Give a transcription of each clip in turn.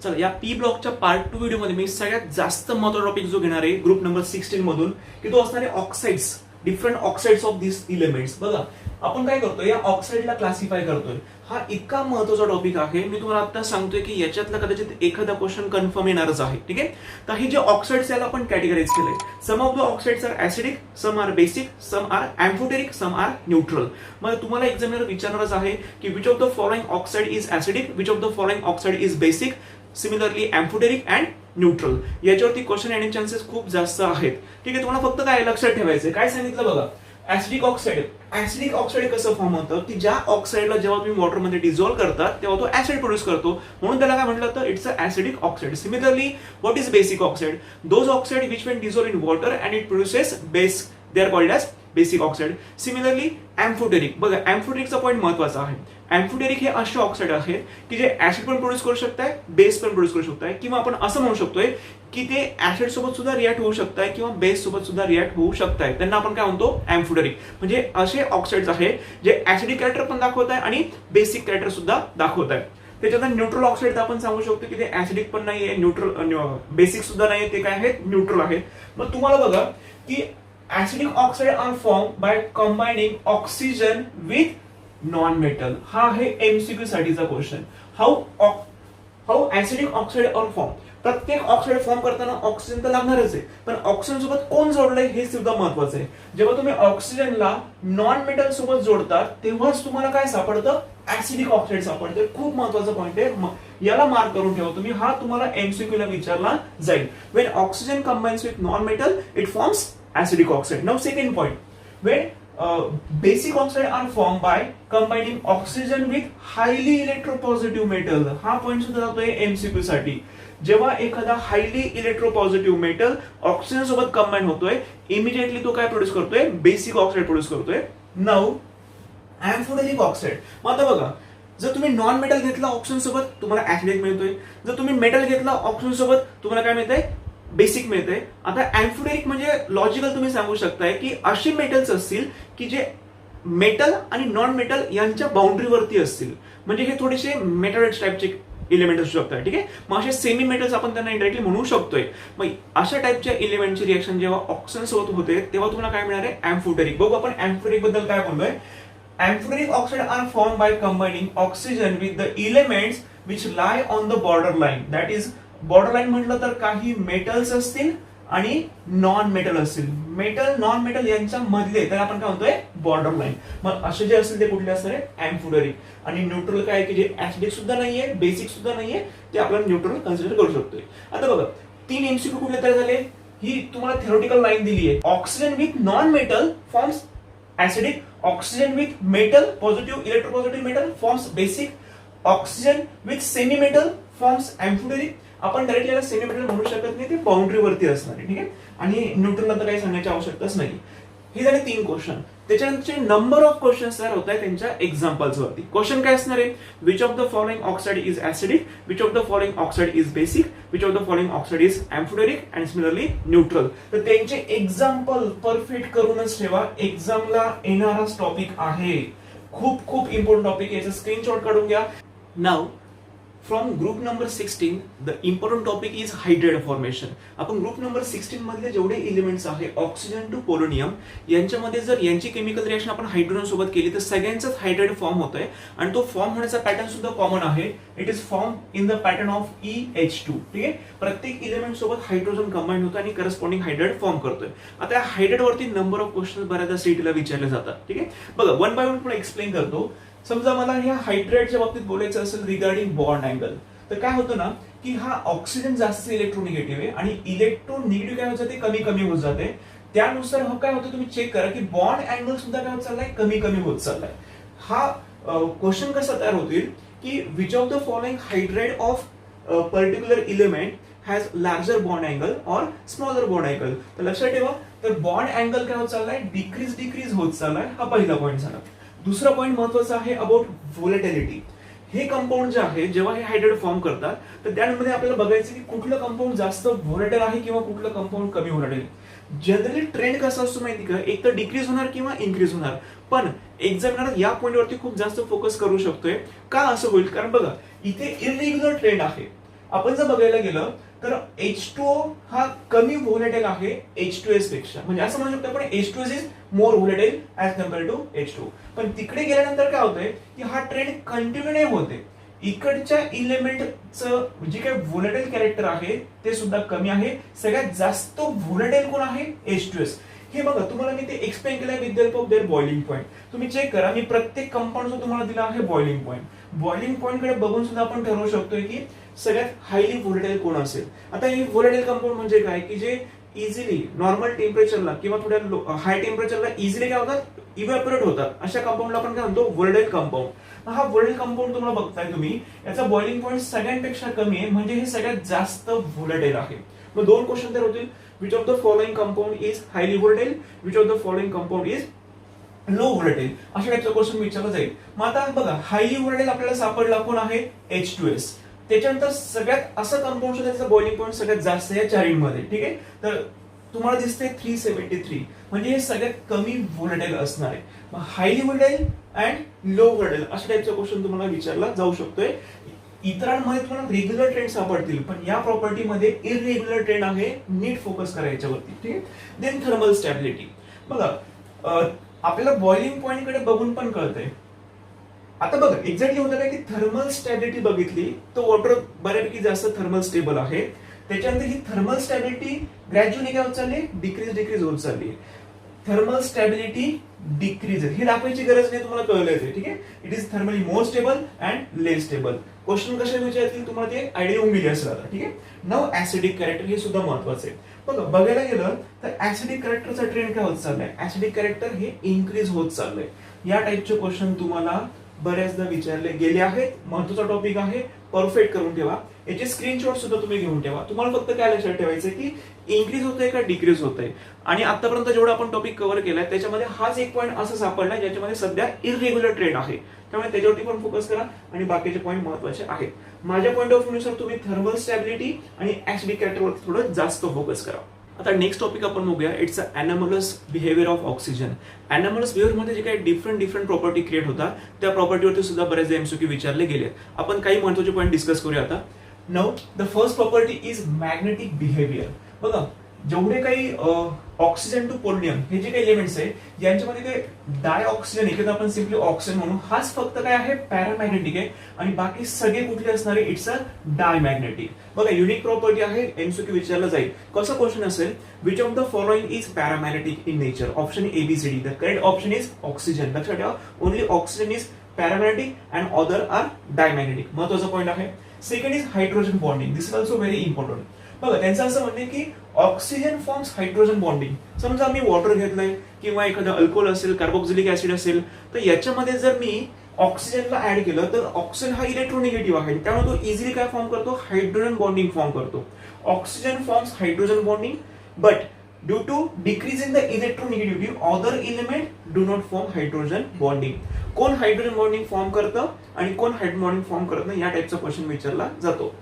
चला या पी ब्लॉकच्या पार्ट 2 व्हिडिओमध्ये मी सगळ्यात जास्त महत्त्वाचा टॉपिक जो घेणार आहे ग्रुप नंबर 16 मधून की तो असणार आहे oxides, different oxides of this elements. बघा आपण काय करतोय, या ऑक्साइडला क्लासिफाय करतोय. हा इतका महत्त्वाचा टॉपिक आहे, मी तुम्हाला आता सांगतोय की याच्यातला कदाचित एखादा क्वेश्चन कन्फर्म येणारच आहे. ठीक आहे, तर हे जे ऑक्साइड्स याला आपण कॅटेगराइज केलंय. Some of the oxides are acidic, some are basic, some are amphoteric, some are neutral. मग तुम्हाला एक्झामिनर विचारणारच आहे की which of the following oxide is acidic, which of the following oxide is basic, similarly amphoteric and neutral. याच्यावरती question येण्याचे chances खूप जास्त आहेत. ठीक आहे, तुम्हाला फक्त काय लक्षात ठेवायचं, काय सांगितलं बघा. ऍसिडिक ऑक्साइड कसं फॉर्म होतं की ज्या ऑक्साइडला जेव्हा तुम्ही वॉटरमध्ये डिझॉल्व करतात तेव्हा तो ऍसिड प्रोड्यूस करतो, म्हणून त्याला काय म्हटलं तर it's a acidic oxide. Similarly what is basic oxide? Those oxide which when dissolve in water and it produces base, they are called as basic oxide. Similarly amphoteric, बघा एम्फोटेरिकचा पॉईंट महत्वाचा आहे. एम्फोटेरिक हे असे ऑक्साइड आहेत की जे acid पण प्रोड्यूस करू शकताय, बेस पण प्रोड्यूस करू शकताय, किंवा आपण असं म्हणू शकतोय की ते ऍसिड सोबत सुद्धा रिॲक्ट होऊ शकताय किंवा बेस सोबत सुद्धा रिॲक्ट होऊ शकताय. त्यांना आपण काय म्हणतो, एम्फोटेरिक. म्हणजे असे ऑक्साइड्स आहेत जे ऍसिडिक कॅरेक्टर पण दाखवत आहे आणि बेसिक कॅरेक्टर सुद्धा दाखवत आहे. त्याच्यात न्यूट्रल ऑक्साइड आपण सांगू शकतो की ते ऍसिडिक पण नाहीये, न्यूट्रल बेसिक सुद्धा नाहीये, ते काय आहेत, न्यूट्रल आहेत. मग तुम्हाला बघा की acidic oxide are formed by combining oxygen with non-metal. हा आहे एमसीक्यू साठीचा question. How acidic oxide are formed. प्रत्येक ऑक्साइड फॉर्म करताना ऑक्सिजन तर लागणारच आहे, पण ऑक्सिजन सोबत कोण जोडलंय हे सुद्धा महत्वाचं आहे. जेव्हा तुम्ही ऑक्सिजनला नॉन मेटल सोबत जोडतात तेव्हाच तुम्हाला काय सापडतं, ऍसिडिक ऑक्साइड सापडते. खूप महत्वाचा पॉईंट आहे, याला मार्क करून ठेवा तुम्ही. हा तुम्हाला एमसीक्यू ला विचारला जाईल. When oxygen combines with non metal it forms acidic oxide. Now second point, when basic oxide are formed by combining oxygen with highly electropositive metal. हा पॉइंट सुद्धा जातोय एमसीक्यू साठी. जेव्हा एखादा हायली इलेक्ट्रोपॉझिटिव्ह मेटल ऑक्सिजन सोबत combine होतोय, immediately तो काय प्रोड्यूस करतोय, बेसिक ऑक्साइड प्रोड्यूस करतोय. Now amphoteric oxide. मग आता बघा, जर तुम्ही नॉन मेटल घेतला ऑक्सिजन सोबत तुम्हाला ऍसिडिक मिळतोय, जर तुम्ही मेटल घेतला ऑक्सिजन सोबत तुम्हाला काय मिळतंय, बेसिक मिळते. आता एम्फोटेरिक म्हणजे लॉजिकल तुम्ही सांगू शकताय की अशी मेटल्स असतील की जे मेटल आणि नॉन मेटल यांच्या बाउंड्रीवरती असतील, म्हणजे हे थोडेसे मेटॉइड्स टाइपचे एलिमेंट असू शकतात. ठीक आहे, मग असे सेमी मेटल्स आपण त्यांना इंडायरेक्टली म्हणू शकतोय. मग अशा टाइपच्या एलिमेंटची रिएक्शन जेव्हा ऑक्सिजन सोबत होते तेव्हा तुम्हाला काय मिळणार आहे, एम्फोटेरिक. बघू आपण एम्फोटेरिक बद्दल काय बोललोय. Amphoteric oxide are form by combining oxygen with the elements which lie on the border line. That is border line म्हटलं तर काही मेटल्स असतील आणि नॉन मेटल असतील. मेटल नॉन मेटल यांच्या मधले तर आपण काय म्हणतोय, बॉर्डर लाईन. मग असे जे असतील ते कुठले असणार आहे, एम्फोटेरिक. आणि न्यूट्रल काय की जे ऍसिडिक सुद्धा नाहीये, बेसिक सुद्धा नाहीये, ते आपण न्यूट्रल कन्सिडर करू शकतोय. आता बघा 3 एमसीक्यू कुठले तयार झाले. ही तुम्हाला थेरोटिकल लाईन दिली आहे. Oxygen with non metal forms acidic, oxygen with metal positive electropositive metal forms basic, oxygen with semi metal forms amphoteric. आपण डायरेक्टली याला सेमी मेटल म्हणू शकत नाही, ते बाउंड्रीवरती असणार आहे. ठीक आहे, आणि न्यूट्रलला तर काही सांगण्याची आवश्यकताच नाही. हे झाले 3 क्वेश्चन. त्याच्यानंतर नंबर ऑफ क्वेश्चन तयार होत आहेत त्यांच्या एक्झाम्पल्स वरती. क्वेश्चन काय असणार आहे, which of the following oxide is acidic, which of the following oxide is basic, which of the following oxide is amphoteric and similarly neutral. तर त्यांचे एक्झाम्पल परफेक्ट करूनच ठेवा. एक्झामला येणाराच टॉपिक आहे, खूप खूप इम्पॉर्टंट टॉपिक. याचा स्क्रीनशॉट काढून घ्या. नाव from group number 16 the important topic is hydrate formation. आपण ग्रुप नंबर 16 मधले जेवढे एलिमेंट्स आहे ऑक्सिजन टू पोलोनियम यांच्यामध्ये जर यांची केमिकल रिएक्शन आपण हायड्रोजन सोबत केली तर सगळ्यांचाच हायड्रेट फॉर्म होतोय आणि तो फॉर्म होण्याचा पॅटर्न सुद्धा कॉमन आहे. It is form in the pattern of EH2. ठीक आहे, प्रत्येक एलिमेंट सोबत हायड्रोजन कंबाईन होतं आणि करस्पॉन्डिंग हायड्रेट फॉर्म करतोय. आता या हायड्रेट वरती नंबर ऑफ क्वेश्चन बऱ्याचदा सीईटीला विचारले जातात. ठीक आहे, बघा वन बाय वन तुम्हाला एक्सप्लेन करतो. समजा मला ह्या हायड्रेटच्या बाबतीत बोलायचं असेल रिगार्डिंग बॉन्ड अँगल, तर काय होतं ना की हा ऑक्सिजन जास्त इलेक्ट्रोनिगेटिव्ह आहे आणि इलेक्ट्रोनिगेटिव्ह काय होत जाते, कमी कमी होत जाते. त्यानुसार काय होतं तुम्ही चेक करा की बॉन्ड अँगल सुद्धा काय होत चाललाय, कमी कमी होत चाललाय. हा क्वेश्चन कसा तयार होतील की which of the following hydrate of particular element has larger bond angle or smaller bond angle. तर लक्षात ठेवा, तर बॉन्ड अँगल काय होत चाललाय, डिक्रीज होत चाललाय. हा पहिला पॉईंट झाला. दुसरा पॉईंट महत्वाचा आहे अबाउट व्होलेटिलिटी. हे कंपाऊंड जे आहे जेव्हा हे हायड्रेट फॉर्म करतात तर त्यामध्ये आपल्याला बघायचं की कुठलं कंपाऊंड जास्त व्होलेटाईल आहे किंवा कुठलं कंपाऊंड कमी व्होलेटाईल. जनरली ट्रेंड कसा असतो माहिती का, एक तर डिक्रीज होणार किंवा इन्क्रीज होणार. पण एक्झामिनर या पॉईंटवरती खूप जास्त फोकस करू शकतोय. का असं होईल, कारण बघा इथे इरेग्युलर ट्रेंड आहे. आपण जर बघायला गेलं तर H2O हा कमी व्होलेटाईल आहे H2S पेक्षा, म्हणजे असं म्हणू शकतो आपण H2S is more volatile as compared to H2O. पण तिकडे गेल्यानंतर काय होतंय की हा ट्रेंड कंटिन्यू नाही होते, इकडच्या इलेमेंटचं जे काही व्होलेटाईल कॅरेक्टर आहे ते सुद्धा कमी आहे. सगळ्यात जास्त व्होलेटाईल कोण आहे H2S. हे बघा तुम्हाला मी ते एक्सप्लेन केलंय with the help of their boiling point. तुम्ही चेक करा, मी प्रत्येक कंपाऊंडचा तुम्हाला दिला आहे बॉइलिंग पॉईंट. बॉइलिंग पॉईंट कडे बघून सुद्धा आपण ठरवू शकतोय की सगळ्यात हायली व्होलेटाईल कोण असेल. आता हे व्होलेटाईल कंपाऊंड म्हणजे काय की जे इझिली नॉर्मल टेम्परेचरला किंवा थोड्या हाय टेम्परेचरला इझिली काय होतात, इव्हॅपोरेट होतात, अशा कंपाऊंडला आपण काय म्हणतो व्होलेटाईल कंपाऊंड. हा व्होलेटाईल कंपाऊंड तुम्हाला बघताय तुम्ही, याचा बॉइलिंग पॉईंट सगळ्यांपेक्षा कमी आहे, म्हणजे हे सगळ्यात जास्त व्होलेटाईल आहे. मग दोन क्वेश्चन तर होतील, which of the following compound is highly volatile, which of the following compound is low volatile, अशा टाइपचा क्वेश्चन विचारला जाईल. मग आता बघा हायली व्होलेटाईल आपल्याला सापडला कोण आहे H2S. त्याच्यानंतर सगळ्यात असं कंपाऊंड त्याचा बॉइलिंग पॉईंट सगळ्यात जास्त आहे या चारींमध्ये. ठीक आहे, तर तुम्हाला दिसते 373, म्हणजे हे सगळ्यात कमी व्होलेटाईल असणार आहे. मग हायली व्होलेटाईल अँड लो व्होलेटाईल अशा टाइपचा क्वेश्चन तुम्हाला विचारला जाऊ शकतोय. इतरांमध्ये तुम्हाला रेग्युलर ट्रेंड सापडतील, पण या प्रॉपर्टीमध्ये इररेग्युलर ट्रेंड आहे, नीट फोकस करा याच्यावरती. ठीक आहे. Then thermal stability. बघा आपल्याला बॉइलिंग पॉईंट कडे बघून पण कळतंय. आता बघा एक्झॅक्टली होतं काय की थर्मल स्टॅबिलिटी बघितली तर वॉटर बऱ्यापैकी जास्त थर्मल स्टेबल आहे. त्याच्यानंतर ही थर्मल स्टॅबिलिटी ग्रॅज्युअली काय होत चालली, डिक्रीज होत चालली. थर्मल स्टॅबिलिटी डिक्रीज हे दाखवायची गरज नाही, तुम्हाला कळलंय ते. ठीक आहे, it is thermally more stable and less stable. Question कशा विचारतील तुम्हाला ते आयडिया येऊन गेली असेल आता. ठीक आहे. नाव ऍसिडिक कॅरेक्टर हे सुद्धा महत्वाचं आहे. बघा बघायला गेलं तर ऍसिडिक कॅरेक्टरचा ट्रेंड काय होत चाललाय, ऍसिडिक कॅरेक्टर हे इन्क्रीज होत चाललंय. या टाइपचे क्वेश्चन तुम्हाला बऱ्याचदा विचारले गेले आहेत. महत्वाचा टॉपिक आहे, परफेक्ट करून ठेवा. याचे स्क्रीनशॉट सुद्धा तुम्ही घेऊन ठेवा. तुम्हाला फक्त काय लक्षात ठेवायचं की इन्क्रीज होतंय का डिक्रीज होतंय. आणि आतापर्यंत जेवढा आपण टॉपिक कव्हर केलाय त्याच्यामध्ये हाच एक पॉईंट असं सापडला ज्याच्यामध्ये सध्या इररेग्युलर ट्रेंड आहे, त्यामुळे त्याच्यावरती पण फोकस करा आणि बाकीचे पॉईंट महत्वाचे आहेत. माझ्या पॉईंट ऑफ व्ह्यू नुसार तुम्ही थर्मल स्टॅबिलिटी आणि ऍसिडिक कॅरेक्टरवरती थोडं जास्त फोकस करा. आता नेक्स्ट टॉपिक आपण बघूया, it's anomalous behaviour of oxygen. Anomalous behaviour मध्ये जे काही डिफरंट प्रॉपर्टी क्रिएट होतात त्या प्रॉपर्टीवरती सुद्धा बरेचदा एमसीक्यू विचारले गेले. आपण काही महत्वाचे पॉईंट डिस्कस करूया आता. Now the first property is magnetic behaviour. बघा जेवढे काही ऑक्सिजन टू पोलोनियम हे जे काही एलिमेंट्स आहे यांच्यामध्ये ते डायऑक्सिजन किंवा आपण सिम्पली ऑक्सिजन म्हणून, हाच फक्त काय आहे पॅरामॅग्नेटिक आहे आणि बाकी सगळे कुठले असणारे इट्स अ डायमॅग्नेटिक. बघा युनिक प्रॉपर्टी आहे, एमसीक्यू विचारला जाईल. कसा क्वेश्चन असेल, which of the following is paramagnetic in nature. Option ABCD. The correct option is oxygen. लक्षात ठेवा, only oxygen is paramagnetic and other are diamagnetic. महत्वाचा पॉईंट आहे. Second is hydrogen bonding. This is also very important. बघा त्यांचं असं म्हणणं आहे की ऑक्सिजन फॉर्म्स हायड्रोजन बॉन्डिंग. समजा मी वॉटर घेतलंय किंवा एखादं अल्कोहोल असेल, कार्बोक्सिलिक ऍसिड असेल, तर याच्यामध्ये जर मी ऑक्सिजनला ऍड केलं तर ऑक्सिजन हा इलेक्ट्रोनिगेटिव्ह आहे, त्यामुळे तो इझिली काय फॉर्म करतो, हायड्रोजन बॉन्डिंग फॉर्म करतो. Oxygen forms hydrogen bonding but due to decrease in the electronegativity other element do not form hydrogen bonding. कोण हायड्रोजन बॉन्डिंग फॉर्म करतं आणि कोण हायड्रोजन बॉन्डिंग फॉर्म करत नाही, या टाइपचा क्वेश्चन विचारला जातो.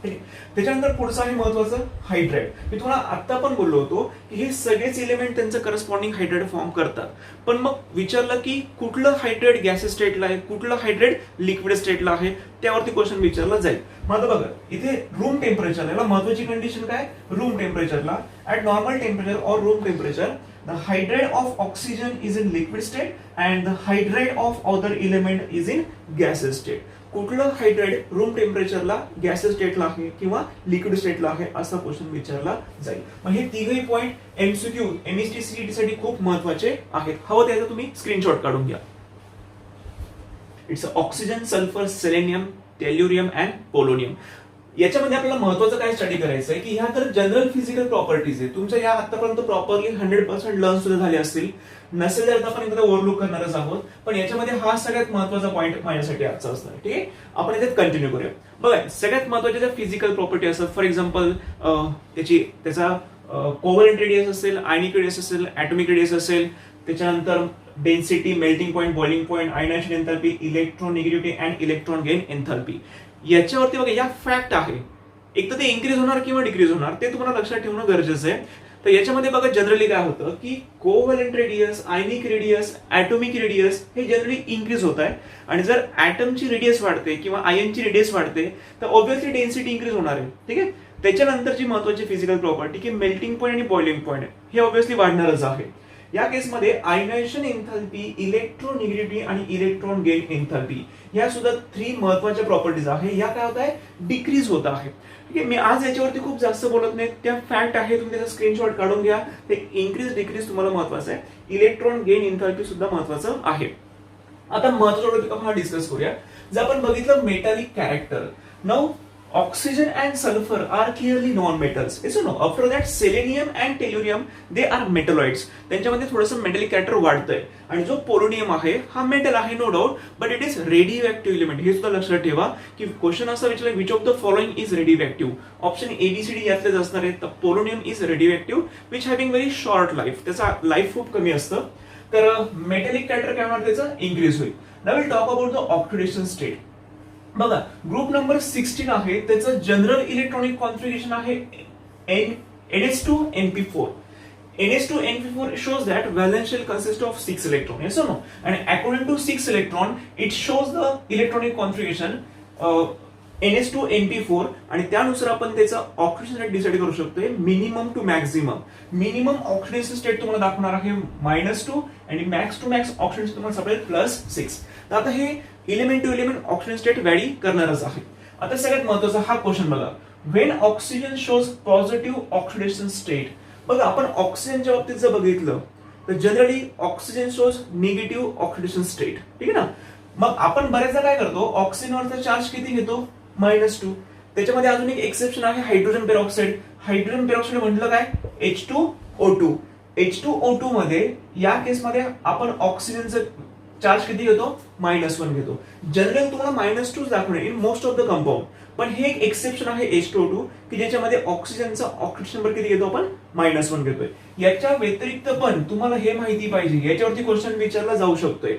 त्याच्यानंतर पुढचं आहे महत्वाचं हायड्राइड. मी तुम्हाला आता पण बोललो होतो की हे सगळेच एलिमेंट त्यांचं करस्पॉन्डिंग हायड्राइड फॉर्म करतात. पण मग विचारलं की कुठलं हायड्राइड गॅस स्टेटला आहे, कुठलं हायड्राइड लिक्विड स्टेटला आहे, त्यावरती क्वेश्चन विचारला जाईल. माझं बघा इथे रूम टेम्परेचर, याला महत्वाची कंडिशन काय, रूम टेम्परेचरला ऍट नॉर्मल टेम्परेचर और room temperature the hydride of oxygen is in liquid state and the hydride of other element is in gaseous state. कुठलं हायड्राइड रूम टेम्परेचरला गॅसेस स्टेटला आहे किंवा लिक्विड स्टेटला आहे असा question विचारला जाईल. मग हे तिघही पॉईंट एमसीक्यू एमएसटी सीईटी साठी खूप महत्वाचे आहेत. हवं त्याचा तुम्ही स्क्रीनशॉट काढून घ्या. It's oxygen, sulphur, selenium, tellurium and polonium. याच्यामध्ये आपल्याला महत्वाचं काय स्टडी करायचं आहे की ह्या तर जनरल फिजिकल प्रॉपर्टीज आहे. तुमच्या या आतापर्यंत प्रॉपरली 100% लर्न सुद्धा झाले असतील, नसेल तर आपण एकदा ओव्हरलुक करणारच आहोत. पण याच्यामध्ये हा सगळ्यात महत्वाचा पॉईंट माझ्यासाठी आजचा असणार. ठीक आहे, आपण याच्यात कंटिन्यू करूया. बघा सगळ्यात महत्वाच्या ज्या फिजिकल प्रॉपर्टी असतात, फॉर एक्झाम्पल त्याचा कोव्हलंट रेडियस असेल, आयनिक रेडियस असेल, ऍटॉमिक रेडियस असेल, त्याच्यानंतर density, melting point, boiling point, ionization enthalpy, electronegativity and electron gain enthalpy. याच्यावरती बघा या फॅक्ट आहे, एक तर ते इन्क्रीज होणार किंवा डिक्रीज होणार, ते तुम्हाला लक्षात ठेवणं गरजेचं आहे. तर याच्यामध्ये बघा जनरली काय होतं की covalent radius, ionic radius, atomic radius हे जनरली इन्क्रीज होत आहे आणि जर ॲटमची रेडियस वाढते किंवा आयनची रेडियस वाढते तर ऑब्व्हियसली डेन्सिटी इन्क्रीज होणार आहे. ठीक आहे. त्याच्यानंतरची महत्वाची फिजिकल प्रॉपर्टी की मेल्टिंग पॉईंट आणि बॉइलिंग पॉईंट हे ऑब्व्हियसली वाढणारच आहे. या केसमध्ये आयनायझेशन एन्थॅल्पी, इलेक्ट्रोनिगेटिव्हिटी आणि इलेक्ट्रॉन गेन एन्थॅल्पी या सुद्धा 3 महत्वाच्या प्रॉपर्टीज आहे. या काय होत आहे, डिक्रीज होत आहे. ठीक आहे. मी आज याच्यावरती खूप जास्त बोलत नाही, त्या फॅक्ट आहे, तुम्ही त्याचा स्क्रीनशॉट काढून घ्या. ते इन्क्रीज डिक्रीज तुम्हाला महत्वाचं आहे. इलेक्ट्रॉन गेन एन्थॅल्पी सुद्धा महत्वाचं आहे. आता महत्वाचा टॉपिक आपण डिस्कस करूया. जर आपण बघितलं metallic character, now oxygen and sulfur are clearly non-metals. Yes or no? After that, selenium and tellurium they are metalloids. त्यांच्यामध्ये थोडंसं मेटॅलिक कॅरेक्टर वाढतंय आणि जो पोलोनियम आहे हा मेटल आहे no doubt, but it is radio element. हे सुद्धा लक्षात ठेवा की क्वेश्चन असा विचारला which of the following is radio. Option A B C D यातलेच असणार आहे. तर polonium is radio which having very short life, त्याचा लाईफ खूप कमी असतं. तर मेटॅलिक कॅरेक्टर काय होणार, त्याचं इन्क्रीज होईल. Now will talk about the oxidation state. बघा ग्रुप नंबर 16 आहे, त्याचं जनरल इलेक्ट्रॉनिक कॉन्फिगरेशन आहे NH2NP4. NH2NP4 shows that valence shell consists of 6 electron. Yes or no? And according to 6 electron, it shows the electronic configuration NH2NP4 आणि त्यानुसार आपण त्याचं oxidation rate decide करू शकतो minimum to maximum. Minimum oxidation state तुम्हाला दाखवणार आहे -2 आणि मॅक्स टू मॅक्स ऑक्सिडेशन तुम्हाला सापडेल +6. तर आता हे element to element oxygen state vary करणारच आहे. आता सगळ्यात महत्वाचा हा क्वेश्चन बघा, when oxygen shows positive oxidation state. बघा आपण ऑक्सिजनच्या बाबतीत जर बघितलं तर generally oxygen shows negative oxidation state. ठीक आहे ना. मग आपण बरेचदा काय करतो, ऑक्सिजनवरचा चार्ज किती घेतो, -2. त्याच्यामध्ये अजून एक एक्सेप्शन आहे हायड्रोजन पेरॉक्साइड. हायड्रोजन पेरॉक्साइड म्हटलं काय, H2O2. H2O2 मध्ये या केसमध्ये आपण ऑक्सिजनचं चार्ज किती घेतो, -1 घेतो. जनरल तुम्हाला -2 दाखवणार in most of the compound, पण हे एक एक्सेप्शन आहे H2O2 की ज्याच्यामध्ये ऑक्सिजनचा ऑक्सिडेशन नंबर किती घेतो आपण, -1 घेतोय. याच्या व्यतिरिक्त पण तुम्हाला हे माहिती पाहिजे, याच्यावरती क्वेश्चन विचारला जाऊ शकतोय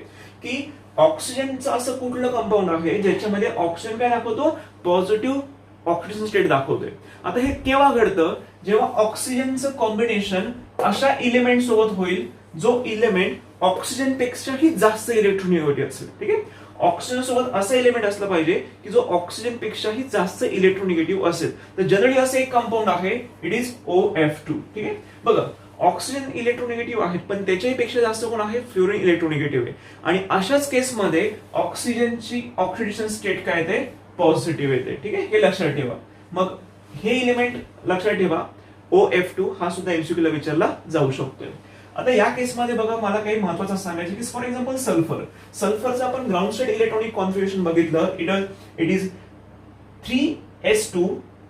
की ऑक्सिजनचं असं कुठलं कंपाऊंड आहे ज्याच्यामध्ये ऑक्सिजन काय दाखवतो, पॉझिटिव्ह ऑक्सिडेशन स्टेट दाखवतोय. आता हे केव्हा घडतं, जेव्हा ऑक्सिजनचं कॉम्बिनेशन अशा इलेमेंट सोबत होईल जो इलेमेंट ऑक्सिजन पेक्षाही जास्त इलेक्ट्रोनिगेटिव्ह असेल. ठीक आहे. ऑक्सिजन सोबत असं एलिमेंट असलं पाहिजे की जो ऑक्सिजन पेक्षाही जास्त इलेक्ट्रोनिगेटिव्ह असेल. तर जनरली असं एक कंपाऊंड आहे, इट इज OF2. ठीक आहे. बघा ऑक्सिजन इलेक्ट्रोनिगेटिव्ह आहे पण त्याच्याही पेक्षा जास्त कोण आहे, फ्लोरीन इलेक्ट्रोनिगेटिव्ह आहे. आणि अशाच केसमध्ये ऑक्सिजनची ऑक्सिडेशन स्टेट काय येते, पॉझिटिव्ह येते. ठीक आहे. हे लक्षात ठेवा. मग हे इलिमेंट लक्षात ठेवा, OF2 हा सुद्धा MCQ ला विचारला जाऊ शकतोय. आता या केसमध्ये बघा मला काही महत्वाचं सांगायचं की फॉर एक्झाम्पल सल्फरचं आपण ग्राउंड स्टेट इलेक्ट्रॉनिक कॉन्फिगरेशन बघितलं, it is 3s2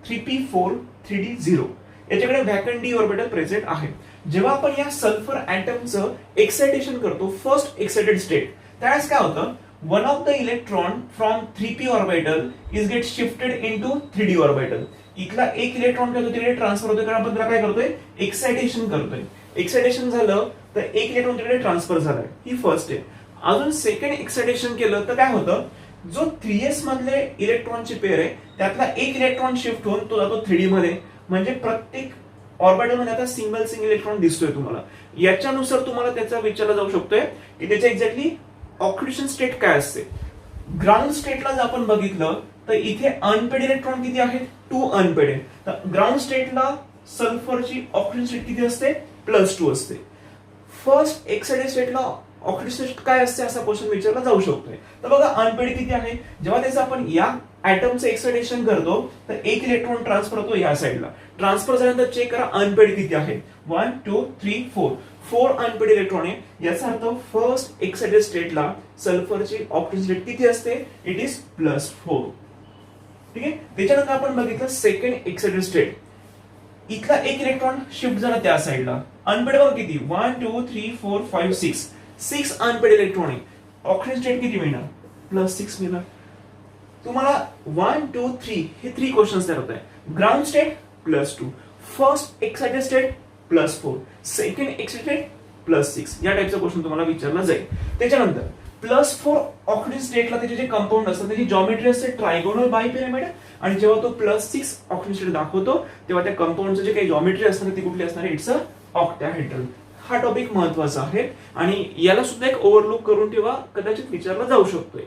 3p4 3d0. याच्याकडे व्हॅकंट डी ऑर्बिटल प्रेझेंट आहे. जेव्हा आपण या सल्फर ऍटमचं एक्साइटेशन करतो, फर्स्ट एक्साइटेड स्टेट, त्यावेळेस काय होतं, one of the electron from 3p orbital is get shifted into 3d orbital. इथला एक इलेक्ट्रॉन काय होतो, तिकडे ट्रान्सफर होतोय, कारण आपण त्याला काय करतोय, एक्साइटेशन करतोय. एक्साइटेशन झालं तर एक इलेक्ट्रॉन तिकडे ट्रान्सफर झालाय, ही फर्स्ट आहे. अजून सेकंड एक्साइटेशन केलं तर काय होतं, जो 3s मधले इलेक्ट्रॉनची पेअर आहे त्यातला एक इलेक्ट्रॉन शिफ्ट होऊन तो जातो 3d मध्ये. म्हणजे प्रत्येक ऑर्बिटल मध्ये आता सिंगल इलेक्ट्रॉन दिसतोय तुम्हाला. याच्यानुसार तुम्हाला त्याचा विचारला जाऊ शकतोय की त्याच्या एक्झॅक्टली ऑक्सिडेशन स्टेट काय असते. ग्राउंड स्टेटला जर आपण बघितलं तर इथे अनपेड इलेक्ट्रॉन किती आहेत, 2 अनपेड आहे. तर ग्राउंड स्टेटला सल्फरची ऑक्सिडेशन स्टेट किती असते, +2 असते. फर्स्ट एक्साइटेड स्टेटला ऑक्सिडेशन स्टेट काय असते असा क्वेश्चन विचारला जाऊ शकतोय. तर बघा अनपेड किती आहे, जेव्हा त्याचं आपण या ऍटमचं एक्साइटेशन करतो तर एक इलेक्ट्रॉन ट्रान्सफर होतो या साईडला. ट्रान्सफर झाल्यानंतर चेक करा अनपेड किती आहे, 1 2 3 4 अनपेड इलेक्ट्रॉन आहे. याचा अर्थ फर्स्ट एक्साइटेड स्टेटला सल्फरची ऑक्सिडेशन स्टेट किती असते, इट इज +4. ठीक आहे. त्याच्यानंतर आपण बघितलं सेकंड एक्साइटेड स्टेट, इथला एक इलेक्ट्रॉन शिफ्ट झाला त्या साईडला. अनपेड बघा किती, 1 2 3 4 5 6 अनपेड इलेक्ट्रॉन आहे. ऑक्सिडेशन स्टेट किती मिळणार, +6 मिळणार. तुम्हाला 1 2 3 हे 3 क्वेश्चन्स तयार होत आहे. Ground state +2, first excited state +4, second excited +6, या टाइपचा क्वेश्चन तुम्हाला विचारला जाईल. त्याच्यानंतर +4 ऑक्टेन स्टेटला त्याचे जे कंपाऊंड असतात त्याची जॉमेट्री असते ट्रायगोनल बाय पिरामिड, आणि जेव्हा तो +6 ऑक्टेन स्टेट दाखवतो तेव्हा त्या कंपाऊंडचं जे काही जॉमेट्री असणार ती कुठली असणार आहे, इट्स अ ऑक्टाहेड्रल. हा टॉपिक महत्वाचा आहे आणि याला सुद्धा एक ओव्हरलुक करून ठेवा, कदाचित विचारला जाऊ शकतोय.